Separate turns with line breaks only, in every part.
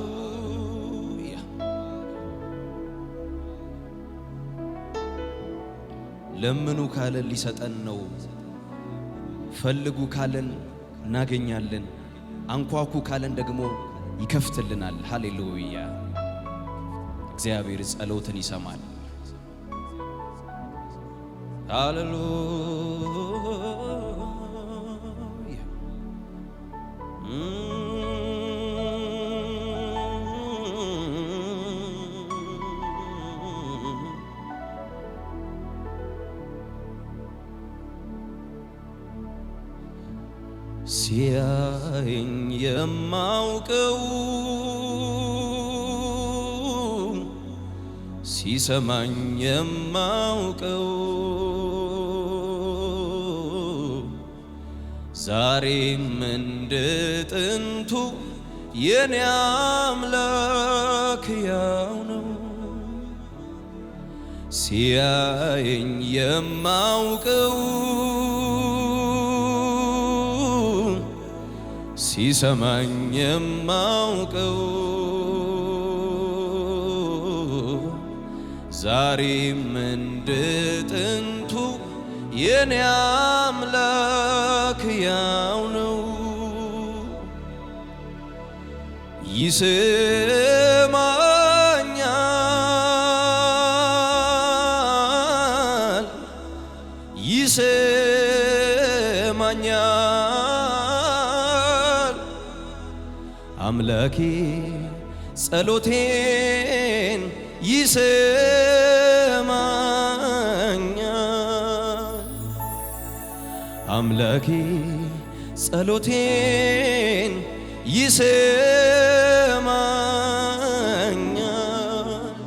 ሃሌሉያ ለምኑ ካለን ሊሰጠን ነው ፈልጉ ካለን እናገኛለን አንኳኩ ካለን ደግሞ ይከፍትልናል ሃሌሉያ እግዚአብሔር ጸሎትን ይሰማል ሃሌሉያ ሲያየኝ የማውቀው ሲሰማኝ የማውቀው ዛሬም እንደ ጥንቱ የኔ አምላክ ያው ነው ሲያየኝ የማውቀው ሲሰማኝ የማውቀው ዛሬም እንደ ጥንቱ የኔ አምላክ ያው ነው ይሰማኛል ይሰማኛል አምላኬ ጸሎቴን ይሰማኛል አምላኬ ጸሎቴን ይሰማኛል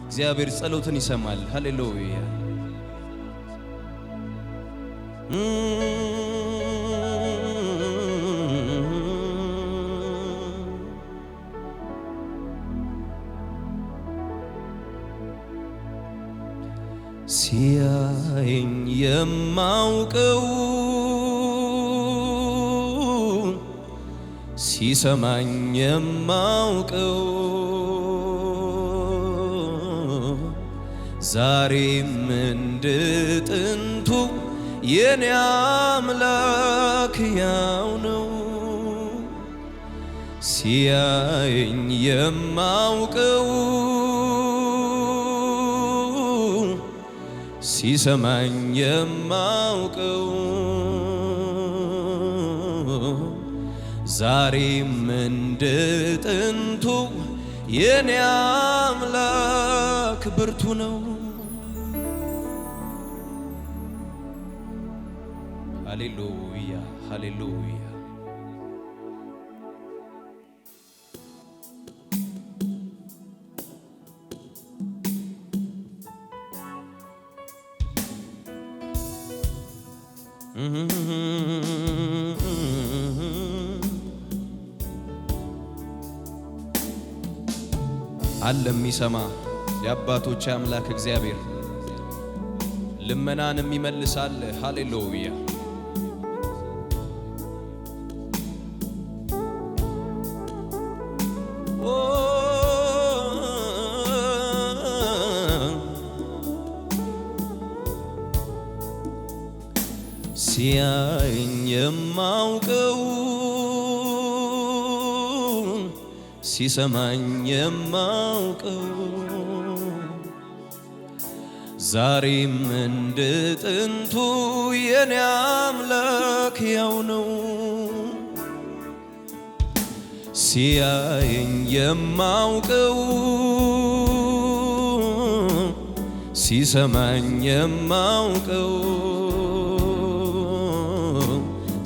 እግዚአብሔር ጸሎትን ይሰማል ሃሌሉያ ሲያየኝ የማውቀው ሲሰማኝ የማውቀው ዛሬም እንደ ጥንቱ የኔ አምላክ ያው ነው ሲያየኝ የማውቀው ሲሰማኝ የማውቀው ዛሬም እንደ ጥንቱ የኔ አምላክ ብርቱ ነው ሃሌሉያ ሃሌሉያ አለ የሚሰማ የአባቶች አምላክ እግዚአብሔር ልመናንም ይመልሳል ሃሌሉያ ሲያየኝ የማውቀው ሲሰማኝ የማውቀው ዛሬም እንደ ጥንቱ የኔ አምላክ ያው ነው ሲያየኝ የማውቀው ሲሰማኝ የማውቀው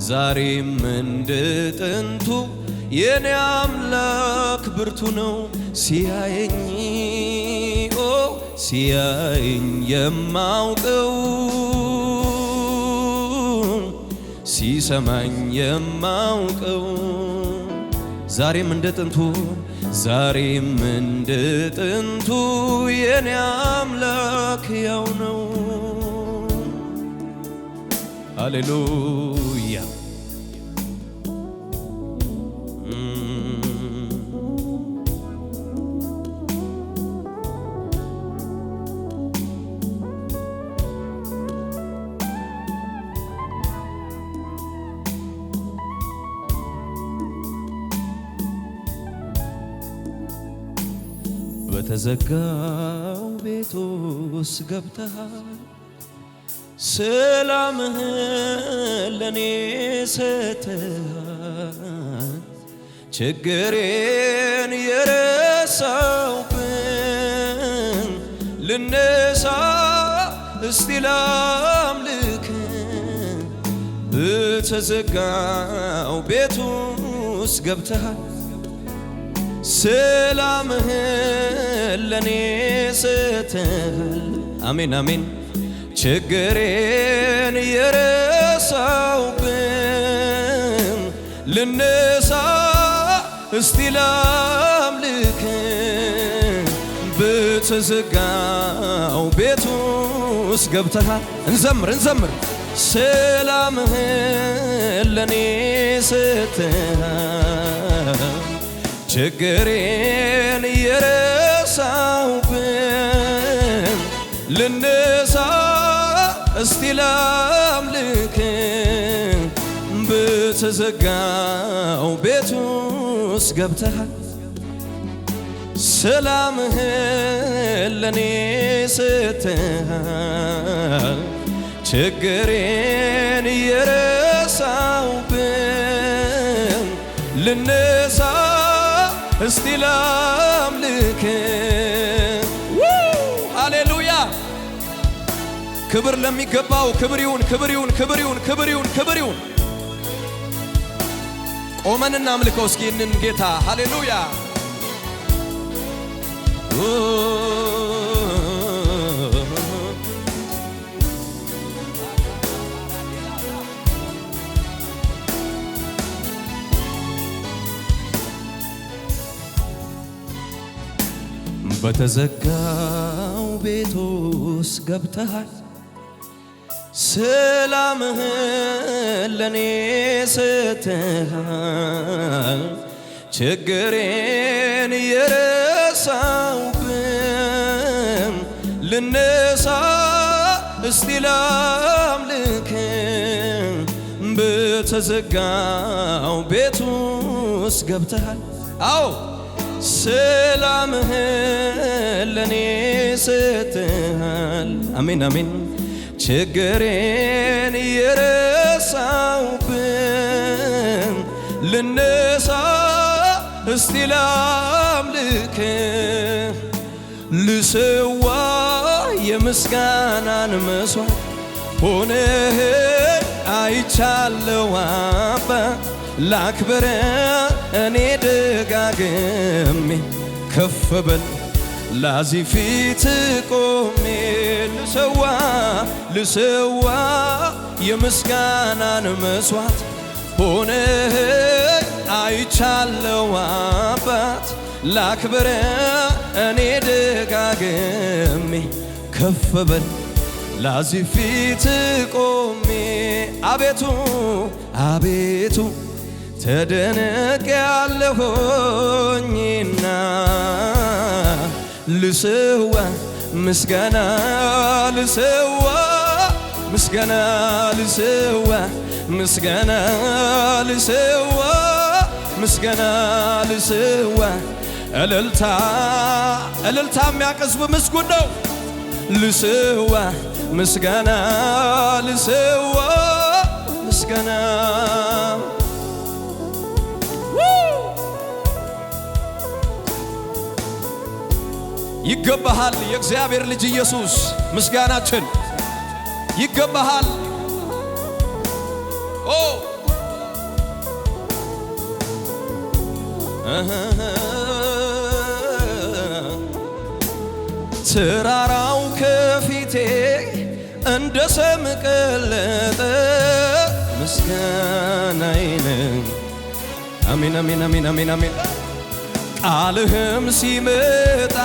ዛሬም እንደ ጥንቱ የኔ አምላክ ብርቱ ነው ሲያየኝ ሲያየኝ የማውቀው ሲሰማኝ የማውቀው ዛሬም እንደ ጥንቱ የኔ አምላክ ያው ነው ሃሌሉያ በተዘጋው ቤት ውስጥ ገብተሃል ሰላምህን ለኔ ሰጥተሃል ችግሬን የረሳውብን ልነሳ እስቲ ላምልክ በተዘጋው ቤት ውስጥ ገብተሃል ሰላምህን ለኔ ሰጥተሃል አሜን አሜን ችግሬን የረሳውብን ልነሳ እስቲ ላምልክ በተዘጋው ቤት ውስጥ ገብተሃል እንዘምር ሰላምህን ለኔ ሰጥተሃል ችግሬን የረሳውብን ልነሳ እስቲ ላምልክ በተዘጋው ቤት ውስጥ ገብተሃል ሰላምህን ለኔ ሰጥተሃል ችግሬን የረሳውብን ልነሳ እስቲ ላምልክ ሃሌሉያ ክብር ለሚገባው ክብር ይሁን ቆመን እናምልከው እስኪ እንን ጌታ ሃሌሉያ በተዘጋው ቤት ውስጥ ገብተሃል ሰላምህን ለኔ ሰጥተሃል ችግሬን የረሳውብን ልነሳ እስቲ ላምልክ በተዘጋው ቤት ውስጥ ገብተሃል አዎ ሰላምህን ለኔ ሰጥተሃል አሜን አሜን ችግሬን የረሳውብን ልነሳ እስቲ ላምልክ ልሰዋ የምስጋናን መስዋዕት ሆነህ አይቻለው አባ ላክብረ እኔ ደጋግሜ ከፍ በል ላዚህ ፊት ቆሜ ልሰዋ የምስጋናን መስዋዕት ሆነህ አይቻለው አባት ላክብረ እኔ ደጋግሜ ከፍ በል ላዚህ ፊት ቆሜ አቤቱ ተደነቅ ያለሆኝና ልሰዋ ምስጋና ልሰዋ እልልታ የሚያቀስብ ምስጉን ነው ልሰዋ ምስጋና ይገባሃል የእግዚአብሔር ልጅ ኢየሱስ ምስጋናችን ይገባሃል ተራራው ከፊቴ እንደ ሰም ቀለጠ ምስጋናዬን አሜን አሜን አሜን አሜን አሜን ቃልህም ሲመጣ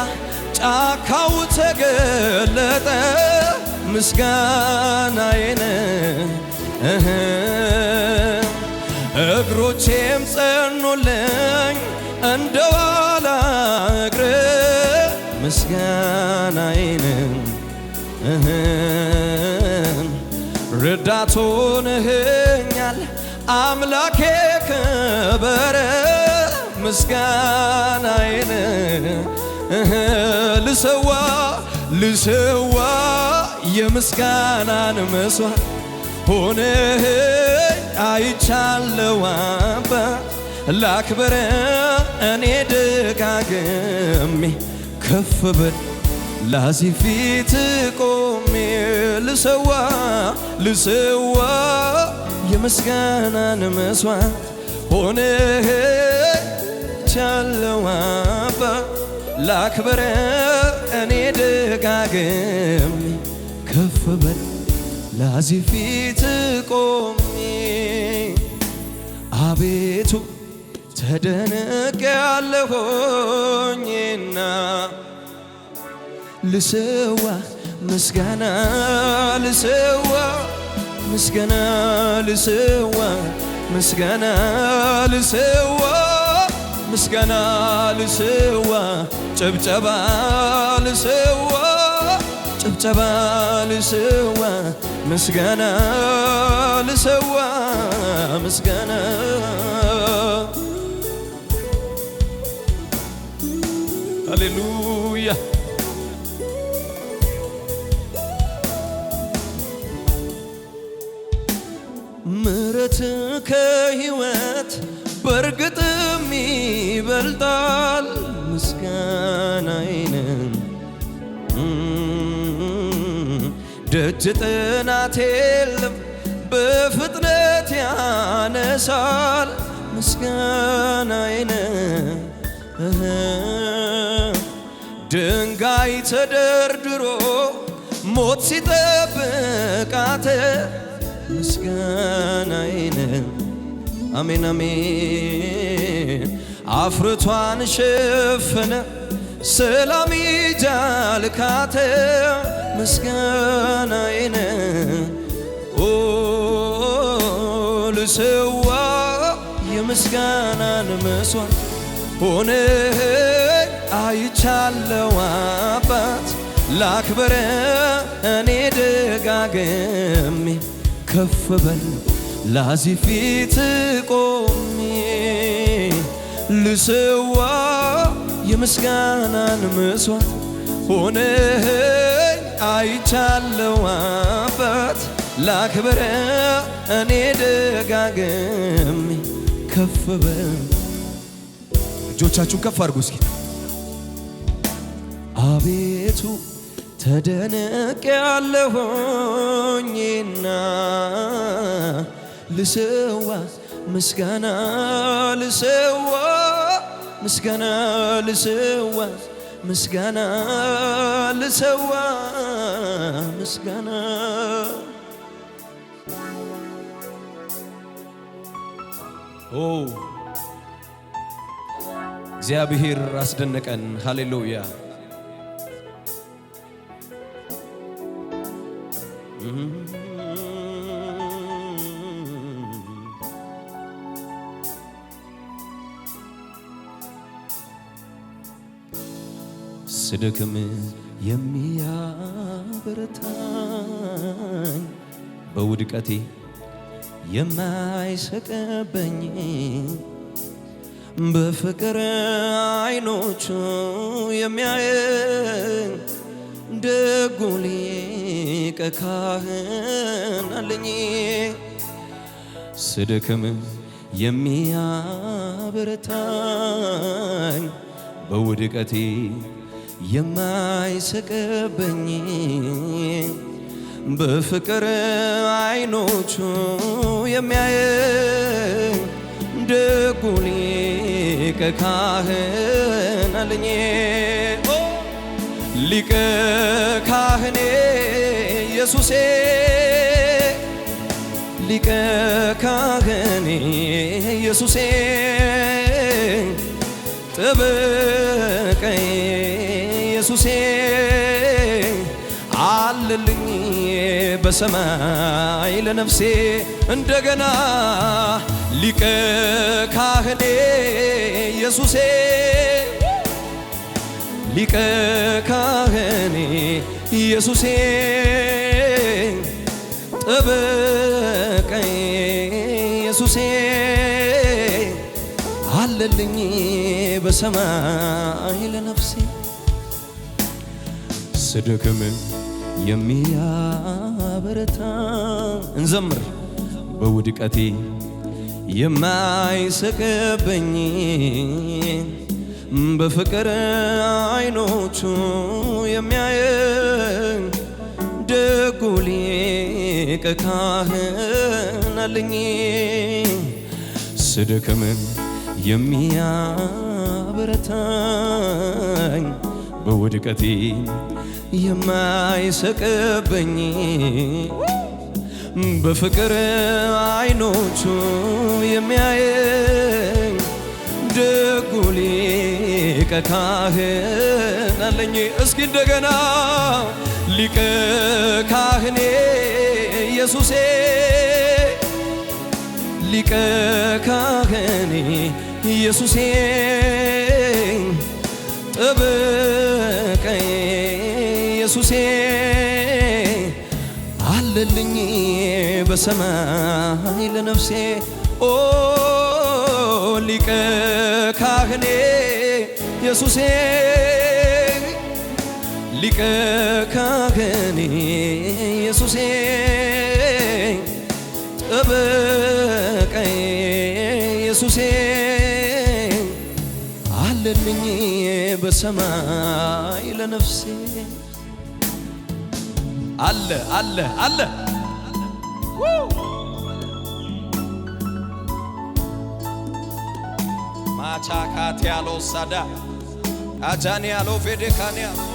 ጫካው ተገለጠ ምስጋናዬን እግሮቼም ጸኑልኝ እንደ ዋላ እግር ምስጋናዬን ረዳት ሆነኸኛል አምላኬ ክበር ምስጋናዬን ልሰዋ ልሰዋ የምስጋናን መስዋዕት ሆነህ አይቻለው አባ ላክብር እኔ ደጋግሜ ከፍ ብል ላዚህ ፊት ቆሜ ልሰዋ ልሰዋ የምስጋናን መስዋዕት ሆነህ አይቻለው አባ ላክብር እኔ ደጋግሜ ከፍ ብል ላዚህ ፊት ቆሜ አቤቱ ተደንቄአለሁኝና ልሰዋ ምስጋና ልሰዋ ምስጋና ልሰዋ ምስጋና ልሰዋ ምስጋና ልሰዋ ጭብጨባ ልሰዋ ጭብጨባ ልሰዋ ምስጋና ልሰዋ ምስጋና ሃሌሉያ ምሕረት ከሕይወት በርግጥም ይበልጣል ምስጋናዬን ደጅ ጥናት የለም በፍጥነት ያነሳል ምስጋናዬን ድንጋይ ተደርድሮ ሞት ሲጠብቃት ምስጋናዬን አሜን አሜን አፍርቷን ሸፈነ ሰላም ይጃልካት ምስጋናዬን ልሰዋ የምስጋናን መስዋዕት ሆነህ አይቻለው አባት ላክብር እኔ ደጋግሜ ከፍ በል ላዚህ ፊት ቆሜ ልሰዋ የምስጋናን መስዋዕት ሆነህ አይቻለው አባት ላክብር እኔ ደጋግሜ ከፍ በል እጆቻችሁን ከፍ አድርጉ እስኪ አቤቱ ተደንቄአለሁኝና ልሰዋ ምስጋና ልሰዋ ምስጋና ልሰዋ ምስጋና ልሰዋ ምስጋና እግዚአብሔር አስደነቀን ሃሌሉያ ስደክም የሚያበረታኝ በውድቀቴ የማይሰቀበኝ በፍቅር አይኖቹ የሚያየኝ ደጉ ሊቀ ካህን አለኝ ስደክም የሚያበረታኝ በውድቀቴ የማይሰቀበኝ በፍቅር አይኖቹ የሚያየኝ ደጉ ሊቀ ካህን አለኝ ሊቀ ካህኔ ኢየሱሴ ሊቀ ካህኔ ኢየሱሴ ጠበቃዬ ኢየሱሴ አለልኝ በሰማይ ለነፍሴ እንደገና ሊቀ ካህኔ ኢየሱሴ ሊቀ ካህኔ ኢየሱሴ ጠበቃዬ ኢየሱሴ አለልኝ በሰማይ ለነፍሴ ስደክም የሚያበረታ እንዘምር በውድቀቴ የማይስቅብኝ በፍቅር አይኖቹ የሚያየኝ ደጉ ሊቀ ካህን አለኝ። ስደክም የሚያበረታኝ በውድቀቴ የማይስቅብኝ በፍቅር አይኖቹ የሚያየኝ ደጉ ሊቀ ካህን አለኝ። እስኪ እንደገና ሊቀ ካህኔ ኢየሱሴ ሊቀ ካህኔ ኢየሱሴ ጠበቃዬ ኢየሱሴ አለልኝ በሰማይ ለነፍሴ ኦ ሊቀ ካህኔ ኢየሱሴ ሊቀ ካህኔ ኢየሱሴ ጠበቃዬ ኢየሱሴ አለልኝ በሰማይ ለነፍሴ አለ አለ አለ ማቻካት ያለው ሳዳ አጃኒ ያለው ፌዴካኒ ያለው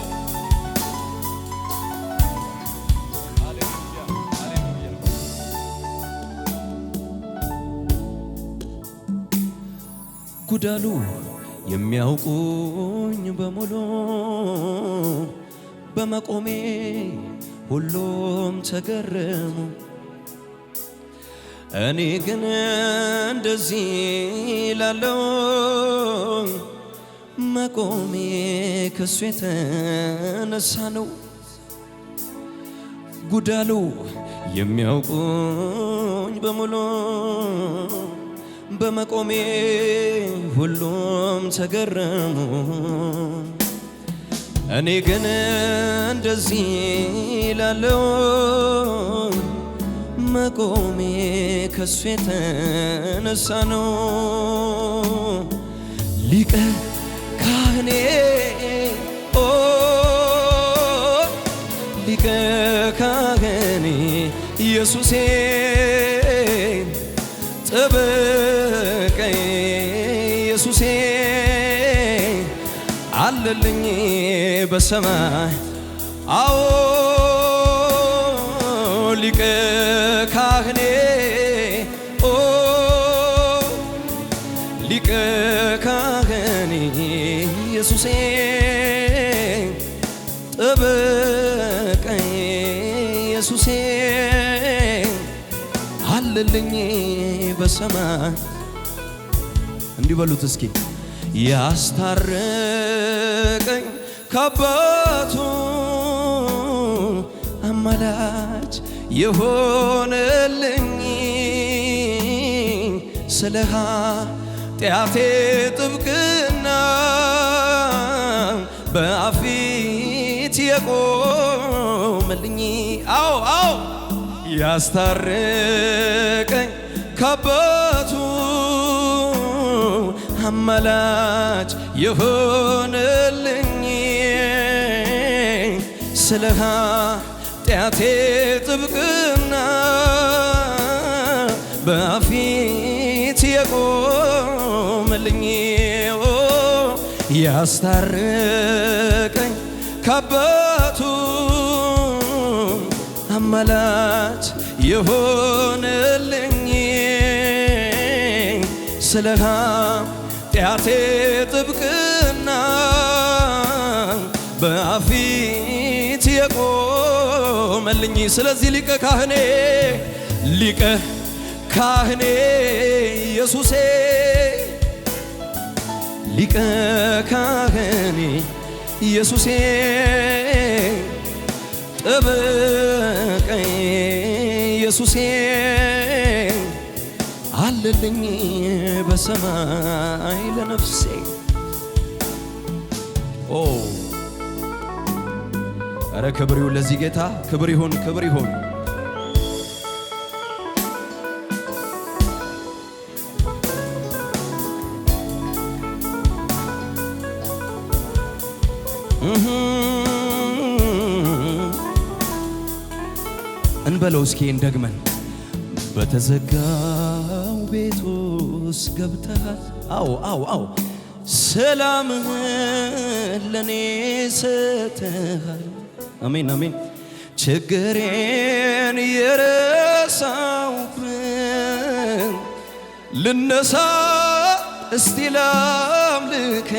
ጉዳሉ የሚያውቁኝ በሙሉ በመቆሜ ሁሉም ተገረሙ። እኔ ግን እንደዚህ ላለው መቆሜ ከሱ የተነሳ ነው። ጉዳሉ የሚያውቁኝ በሙሉ በመቆሜ ሁሉም ተገረሙ። እኔ ግን እንደዚህ ላለው መቆሜ ከሱ የተነሳ ነው። ሊቀ ካህኔ ኦ ሊቀ ካህኔ ኢየሱሴ ጠበቃዬ ኢየሱሴ አለልኝ በሰማይ አዎ ሊቀ ካህኔ ኦ ሊቀ ካህኔ ኢየሱሴ ጠበቃዬ ኢየሱሴ አለልኝ በሰማይ እንዲህ በሉት እስኪ ያስታረቀኝ ከአባቱ አማላጅ የሆነልኝ ስለ ኃጢአቴ ጥብቅና በፊቱ የቆመልኝ አዎ አዎ ያስታረቀኝ ከአባቱ አማላጅ የሆነልኝ ስለ ኃጢአቴ ጥብቅና በፊቱ የቆመልኝ ያስታረቀኝ ከአባቱ አማላጅ የሆነልኝ ስለ ኃጢአቴ ጥብቅና በፊቱ የቆመልኝ ስለዚህ ሊቀ ካህኔ ኢየሱሴ ሊቀ ካህኔ ኢየሱሴ ጠበቃዬ ኢየሱሴ አለልኝ በሰማይ ለነፍሴ ኦ ኧረ ክብር ይሁን ለዚህ ጌታ፣ ክብር ይሁን፣ ክብር ይሁን። እንበለው እስኪ እንደግመን። በተዘጋው ቤት ውስጥ ገብተሃል። አዎ አዎ አዎ ሰላምህን ለኔ ሰጥተሃል። አሜን አሜን። ችግሬን የረሳውብን ልነሳ እስቲ ላምልክ።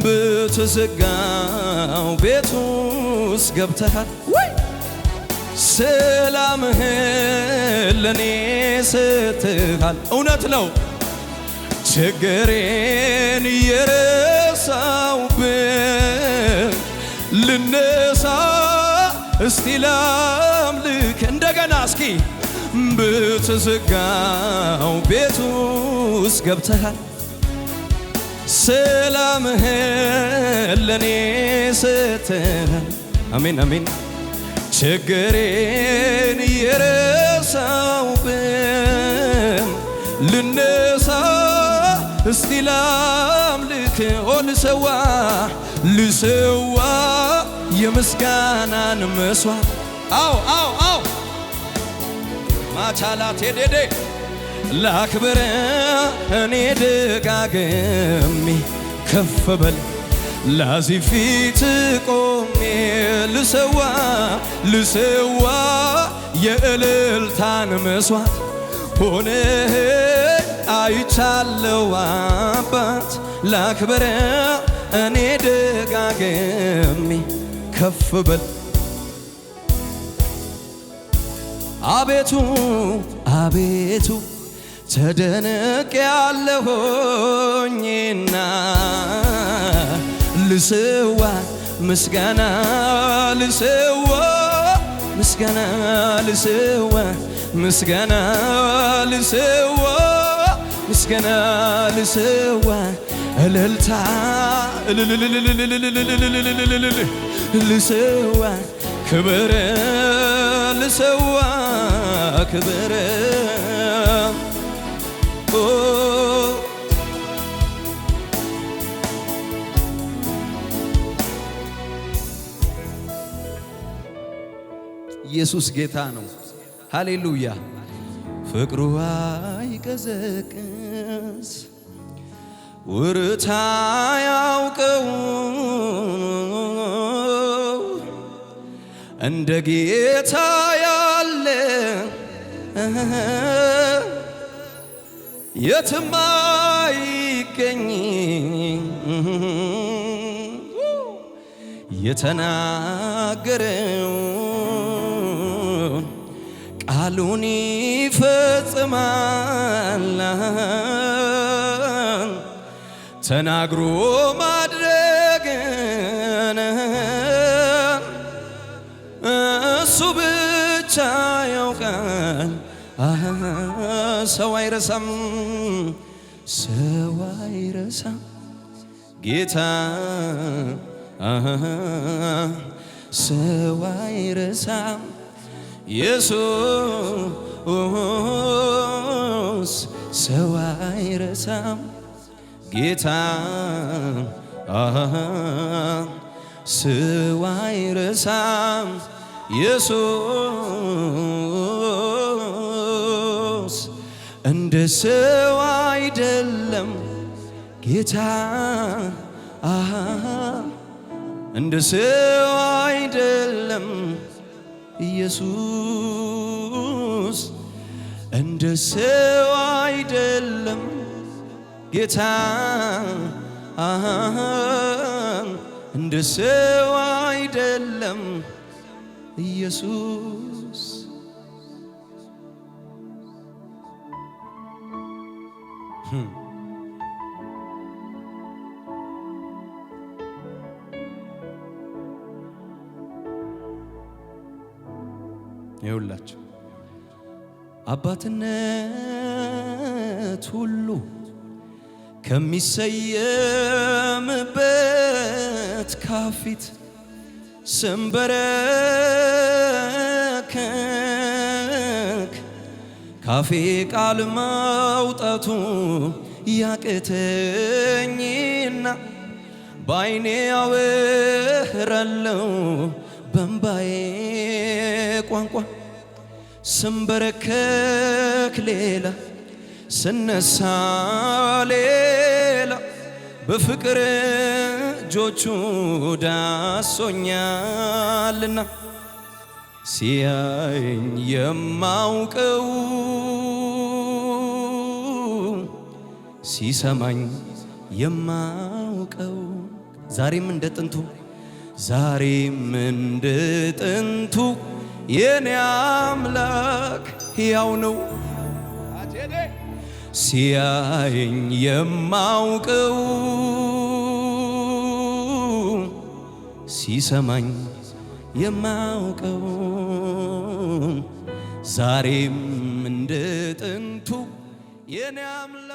በተዘጋው ቤት ውስጥ ገብተሃል። ሰላምህን ለኔ ሰጥተሃል። እውነት ነው። ችግሬን የረሳውብን ልነሳ እስቲ ላምልክ። እንደገና እስኪ በተዘጋው ቤት ውስጥ ገብተሃል። ሰላምህን ለኔ ሰጥተሃል። አሜን አሜን። ችግሬን የረሳውብን ልነሳ እስቲ ላምልክ። ልሰዋ ልሰዋ የምስጋናን መስዋዕት። አዎ አዎ አዎ ማቻላት ሄዴ ላክብር እኔ ደጋግሜ ከፍ በል ላዚህ ፊት ቆሜ ልሰዋ ልሰዋ የእልልታን መስዋዕት ሆነ አይቻለው አባት። ላክብር እኔ ደጋግሜ ከፍ በል አቤቱ አቤቱ ተደነቅ ያለሆኝና ልሰዋ ምስጋና ልሰዋ ምስጋና ልሰዋ ምስጋና ልሰዋ ምስጋና ልሰዋ እልልታ ልሰዋ ክብር ልሰዋ ክብር ኢየሱስ ጌታ ነው። ሃሌሉያ። ፍቅሩ አይቀዘቅዝ ውርታ ያውቀው እንደ ጌታ ያለ የትም አይገኝ። የተናገረው ቃሉን ይፈጽማል። ተናግሮ ማድረግን እሱ ብቻ ያውቃል። ሰው አይረሳም፣ ሰው አይረሳም ጌታ ሰው አይረሳም ኢየሱስ ሰው አይረሳም ጌታ ሰው አይረሳም ኢየሱስ እንደ ሰው አይደለም ጌታ እንደ ሰው አይደለም ኢየሱስ እንደ ሰው አይደለም ጌታ እንደ ሰው አይደለም ኢየሱስ ይውላችሁ አባትነት ሁሉ ከሚሰየምበት ካፊት ስንበረከክ ካፌ ቃል ማውጣቱ ያቅተኝና በዓይኔ አወራለሁ በእምባዬ ቋንቋ ስንበረከክ ሌላ ስነሳ ሌላ በፍቅር እጆቹ ዳሶኛልና ሲያየኝ የማውቀው ሲሰማኝ የማውቀው ዛሬም እንደ ጥንቱ የኔ አምላክ ሕያው ነው። ሲያየኝ የማውቀው ሲሰማኝ የማውቀው ዛሬም እንደ ጥንቱ የኔ አምላክ